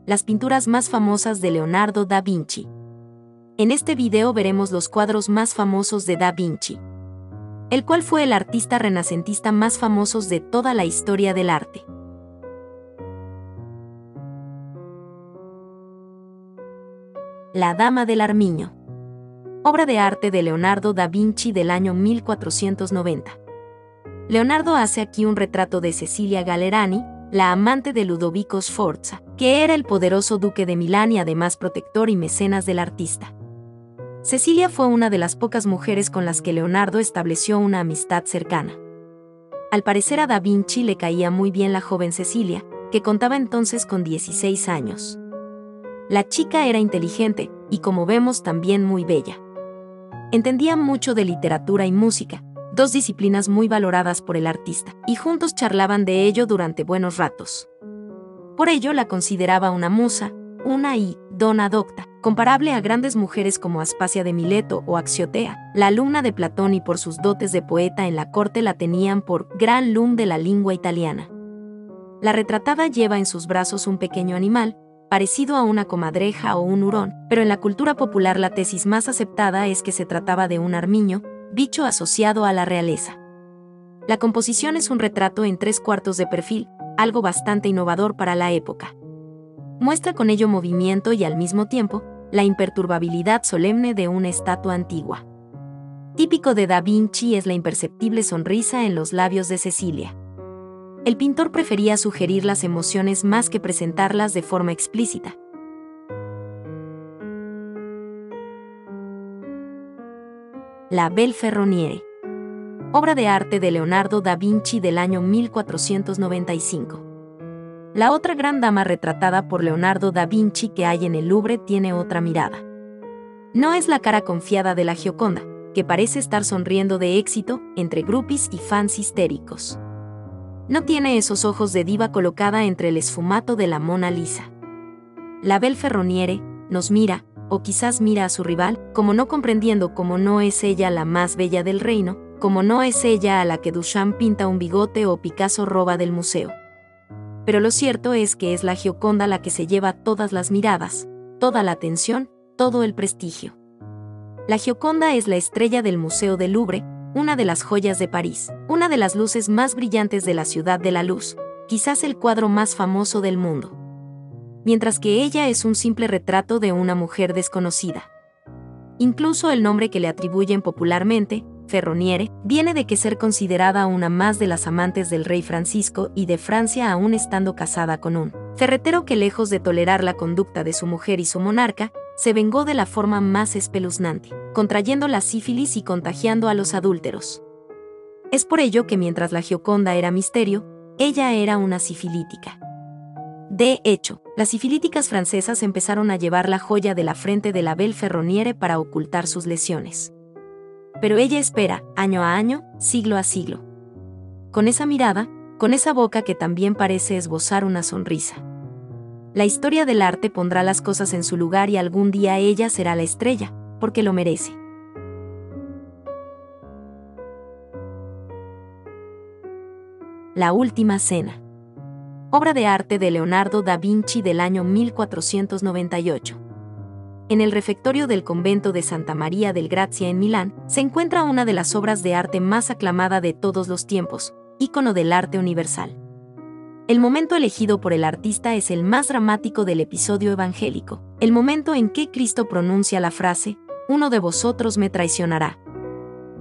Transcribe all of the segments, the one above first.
las pinturas más famosas de Leonardo da Vinci. En este video veremos los cuadros más famosos de Da Vinci, el cual fue el artista renacentista más famoso de toda la historia del arte. La Dama del Armiño. Obra de arte de Leonardo da Vinci del año 1490. Leonardo hace aquí un retrato de Cecilia Gallerani, la amante de Ludovico Sforza, que era el poderoso duque de Milán y además protector y mecenas del artista. Cecilia fue una de las pocas mujeres con las que Leonardo estableció una amistad cercana. Al parecer a Da Vinci le caía muy bien la joven Cecilia, que contaba entonces con 16 años. La chica era inteligente y, como vemos, también muy bella. Entendía mucho de literatura y música, dos disciplinas muy valoradas por el artista, y juntos charlaban de ello durante buenos ratos. Por ello la consideraba una musa, una donna docta, comparable a grandes mujeres como Aspasia de Mileto o Axiotea, la alumna de Platón, y por sus dotes de poeta en la corte la tenían por gran lum de la lengua italiana. La retratada lleva en sus brazos un pequeño animal, parecido a una comadreja o un hurón, pero en la cultura popular la tesis más aceptada es que se trataba de un armiño, bicho asociado a la realeza. La composición es un retrato en 3/4 de perfil, algo bastante innovador para la época. Muestra con ello movimiento y al mismo tiempo, la imperturbabilidad solemne de una estatua antigua. Típico de Da Vinci es la imperceptible sonrisa en los labios de Cecilia. El pintor prefería sugerir las emociones más que presentarlas de forma explícita. La Belle Ferronniere. Obra de arte de Leonardo da Vinci del año 1495. La otra gran dama retratada por Leonardo da Vinci que hay en el Louvre tiene otra mirada. No es la cara confiada de la Gioconda, que parece estar sonriendo de éxito entre groupies y fans histéricos. No tiene esos ojos de diva colocada entre el esfumato de la Mona Lisa. La Belle Ferronniere nos mira, o quizás mira a su rival, como no comprendiendo cómo no es ella la más bella del reino, como no es ella a la que Duchamp pinta un bigote o Picasso roba del museo. Pero lo cierto es que es la Gioconda la que se lleva todas las miradas, toda la atención, todo el prestigio. La Gioconda es la estrella del Museo del Louvre, una de las joyas de París, una de las luces más brillantes de la Ciudad de la Luz, quizás el cuadro más famoso del mundo. Mientras que ella es un simple retrato de una mujer desconocida. Incluso el nombre que le atribuyen popularmente, Ferronniere, viene de que ser considerada una más de las amantes del rey Francisco y de Francia aún estando casada con un ferretero que, lejos de tolerar la conducta de su mujer y su monarca, se vengó de la forma más espeluznante, contrayendo la sífilis y contagiando a los adúlteros. Es por ello que mientras la Gioconda era misterio, ella era una sifilítica. De hecho, las sifilíticas francesas empezaron a llevar la joya de la frente de la Belle Ferronniere para ocultar sus lesiones. Pero ella espera, año a año, siglo a siglo. Con esa mirada, con esa boca que también parece esbozar una sonrisa. La historia del arte pondrá las cosas en su lugar y algún día ella será la estrella, porque lo merece. La Última Cena. Obra de arte de Leonardo da Vinci del año 1498. En el refectorio del convento de Santa María del Grazia en Milán, se encuentra una de las obras de arte más aclamada de todos los tiempos, ícono del arte universal. El momento elegido por el artista es el más dramático del episodio evangélico, el momento en que Cristo pronuncia la frase, «Uno de vosotros me traicionará».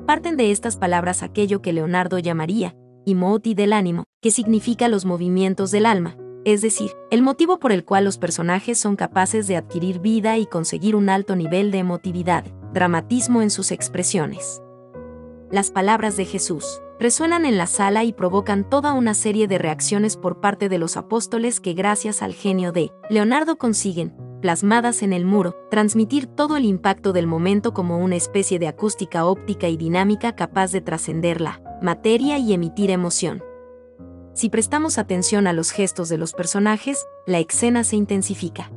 Parten de estas palabras aquello que Leonardo llamaría, «i moti del ánimo», que significa los movimientos del alma, es decir, el motivo por el cual los personajes son capaces de adquirir vida y conseguir un alto nivel de emotividad, dramatismo en sus expresiones. Las palabras de Jesús resuenan en la sala y provocan toda una serie de reacciones por parte de los apóstoles que, gracias al genio de Leonardo, consiguen, plasmadas en el muro, transmitir todo el impacto del momento como una especie de acústica óptica y dinámica capaz de trascender la materia y emitir emoción. Si prestamos atención a los gestos de los personajes, la escena se intensifica.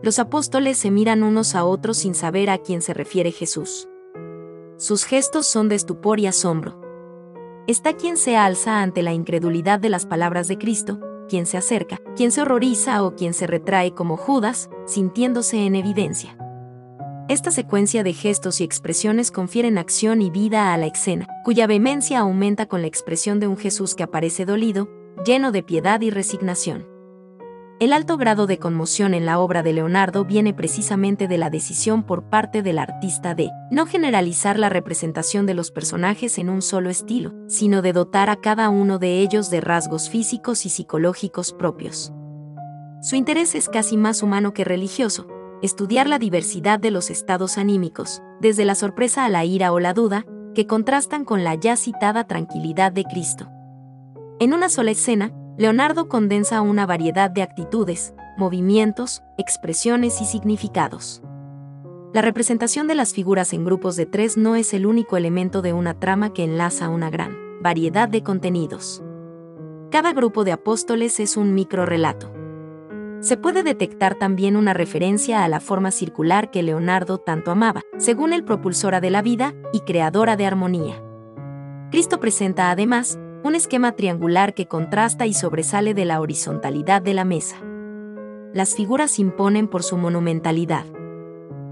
Los apóstoles se miran unos a otros sin saber a quién se refiere Jesús. Sus gestos son de estupor y asombro. Está quien se alza ante la incredulidad de las palabras de Cristo, quien se acerca, quien se horroriza o quien se retrae como Judas, sintiéndose en evidencia. Esta secuencia de gestos y expresiones confieren acción y vida a la escena, cuya vehemencia aumenta con la expresión de un Jesús que aparece dolido, lleno de piedad y resignación. El alto grado de conmoción en la obra de Leonardo viene precisamente de la decisión por parte del artista de no generalizar la representación de los personajes en un solo estilo, sino de dotar a cada uno de ellos de rasgos físicos y psicológicos propios. Su interés es casi más humano que religioso, estudiar la diversidad de los estados anímicos, desde la sorpresa a la ira o la duda, que contrastan con la ya citada tranquilidad de Cristo. En una sola escena, Leonardo condensa una variedad de actitudes, movimientos, expresiones y significados. La representación de las figuras en grupos de 3 no es el único elemento de una trama que enlaza una gran variedad de contenidos. Cada grupo de apóstoles es un microrrelato. Se puede detectar también una referencia a la forma circular que Leonardo tanto amaba, según el propulsora de la vida y creadora de armonía. Cristo presenta además un esquema triangular que contrasta y sobresale de la horizontalidad de la mesa. Las figuras imponen por su monumentalidad.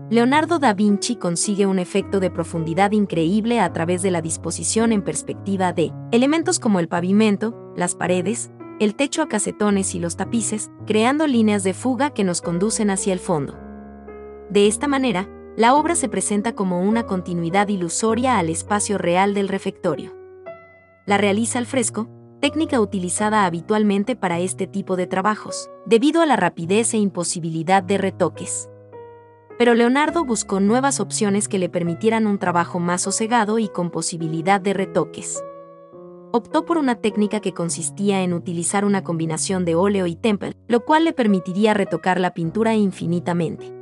Leonardo da Vinci consigue un efecto de profundidad increíble a través de la disposición en perspectiva de elementos como el pavimento, las paredes, el techo a casetones y los tapices, creando líneas de fuga que nos conducen hacia el fondo. De esta manera, la obra se presenta como una continuidad ilusoria al espacio real del refectorio. La realiza al fresco, técnica utilizada habitualmente para este tipo de trabajos, debido a la rapidez e imposibilidad de retoques. Pero Leonardo buscó nuevas opciones que le permitieran un trabajo más sosegado y con posibilidad de retoques. Optó por una técnica que consistía en utilizar una combinación de óleo y témpera, lo cual le permitiría retocar la pintura infinitamente.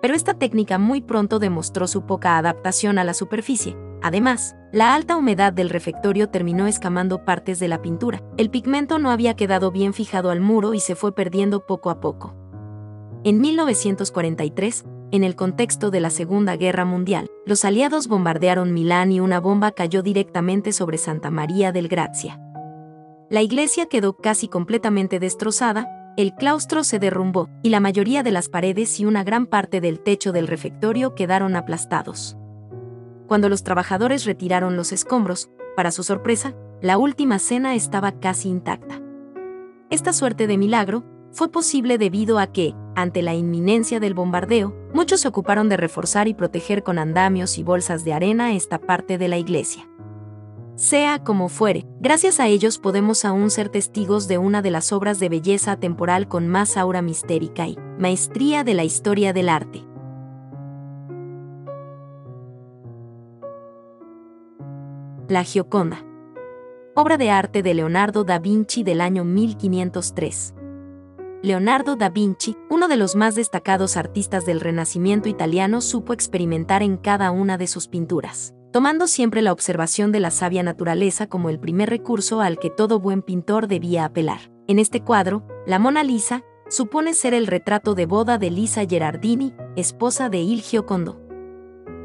Pero esta técnica muy pronto demostró su poca adaptación a la superficie. Además, la alta humedad del refectorio terminó escamando partes de la pintura. El pigmento no había quedado bien fijado al muro y se fue perdiendo poco a poco. En 1943, en el contexto de la Segunda Guerra Mundial, los aliados bombardearon Milán y una bomba cayó directamente sobre Santa María del Grazia. La iglesia quedó casi completamente destrozada, el claustro se derrumbó y la mayoría de las paredes y una gran parte del techo del refectorio quedaron aplastados. Cuando los trabajadores retiraron los escombros, para su sorpresa, la última cena estaba casi intacta. Esta suerte de milagro fue posible debido a que, ante la inminencia del bombardeo, muchos se ocuparon de reforzar y proteger con andamios y bolsas de arena esta parte de la iglesia. Sea como fuere, gracias a ellos podemos aún ser testigos de una de las obras de belleza atemporal con más aura mistérica y maestría de la historia del arte. La Gioconda. Obra de arte de Leonardo da Vinci del año 1503. Leonardo da Vinci, uno de los más destacados artistas del Renacimiento italiano, supo experimentar en cada una de sus pinturas, tomando siempre la observación de la sabia naturaleza como el primer recurso al que todo buen pintor debía apelar. En este cuadro, la Mona Lisa supone ser el retrato de boda de Lisa Gherardini, esposa de Il Giocondo.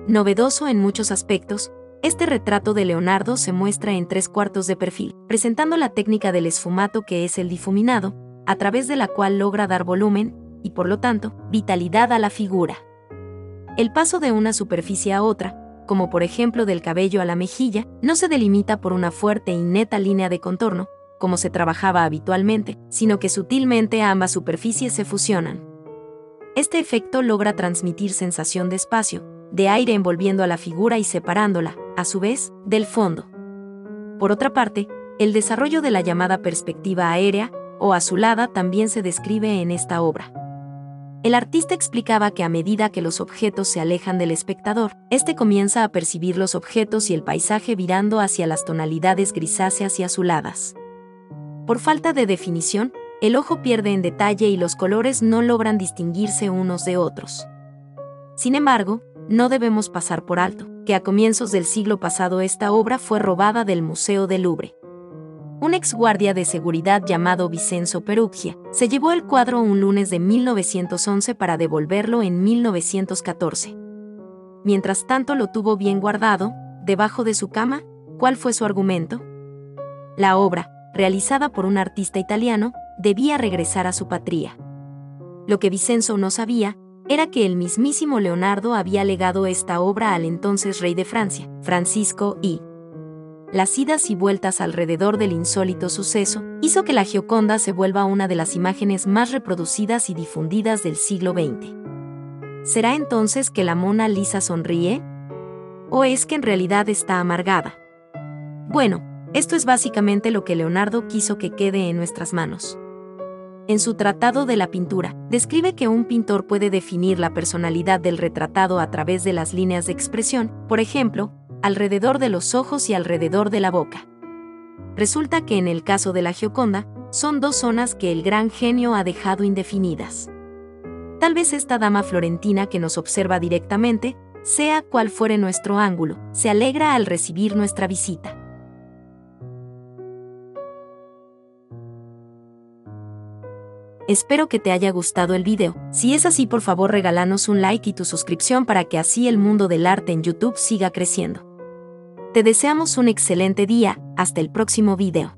Novedoso en muchos aspectos, este retrato de Leonardo se muestra en 3/4 de perfil, presentando la técnica del esfumato, que es el difuminado, a través de la cual logra dar volumen, y por lo tanto, vitalidad a la figura. El paso de una superficie a otra, como por ejemplo del cabello a la mejilla, no se delimita por una fuerte y neta línea de contorno, como se trabajaba habitualmente, sino que sutilmente ambas superficies se fusionan. Este efecto logra transmitir sensación de espacio, de aire envolviendo a la figura y separándola, a su vez, del fondo. Por otra parte, el desarrollo de la llamada perspectiva aérea, o azulada, también se describe en esta obra. El artista explicaba que a medida que los objetos se alejan del espectador, éste comienza a percibir los objetos y el paisaje virando hacia las tonalidades grisáceas y azuladas. Por falta de definición, el ojo pierde en detalle y los colores no logran distinguirse unos de otros. Sin embargo, no debemos pasar por alto que a comienzos del siglo pasado esta obra fue robada del Museo del Louvre. Un exguardia de seguridad llamado Vincenzo Peruggia se llevó el cuadro un lunes de 1911 para devolverlo en 1914. Mientras tanto lo tuvo bien guardado, debajo de su cama. ¿Cuál fue su argumento? La obra, realizada por un artista italiano, debía regresar a su patria. Lo que Vicenzo no sabía era que el mismísimo Leonardo había legado esta obra al entonces rey de Francia, Francisco I. Las idas y vueltas alrededor del insólito suceso hizo que la Gioconda se vuelva una de las imágenes más reproducidas y difundidas del siglo XX. ¿Será entonces que la Mona Lisa sonríe? ¿O es que en realidad está amargada? Bueno, esto es básicamente lo que Leonardo quiso que quede en nuestras manos. En su Tratado de la Pintura, describe que un pintor puede definir la personalidad del retratado a través de las líneas de expresión, por ejemplo, alrededor de los ojos y alrededor de la boca. Resulta que en el caso de la Gioconda, son dos zonas que el gran genio ha dejado indefinidas. Tal vez esta dama florentina que nos observa directamente, sea cual fuere nuestro ángulo, se alegra al recibir nuestra visita. Espero que te haya gustado el video. Si es así, por favor regálanos un like y tu suscripción para que así el mundo del arte en YouTube siga creciendo. Te deseamos un excelente día, hasta el próximo video.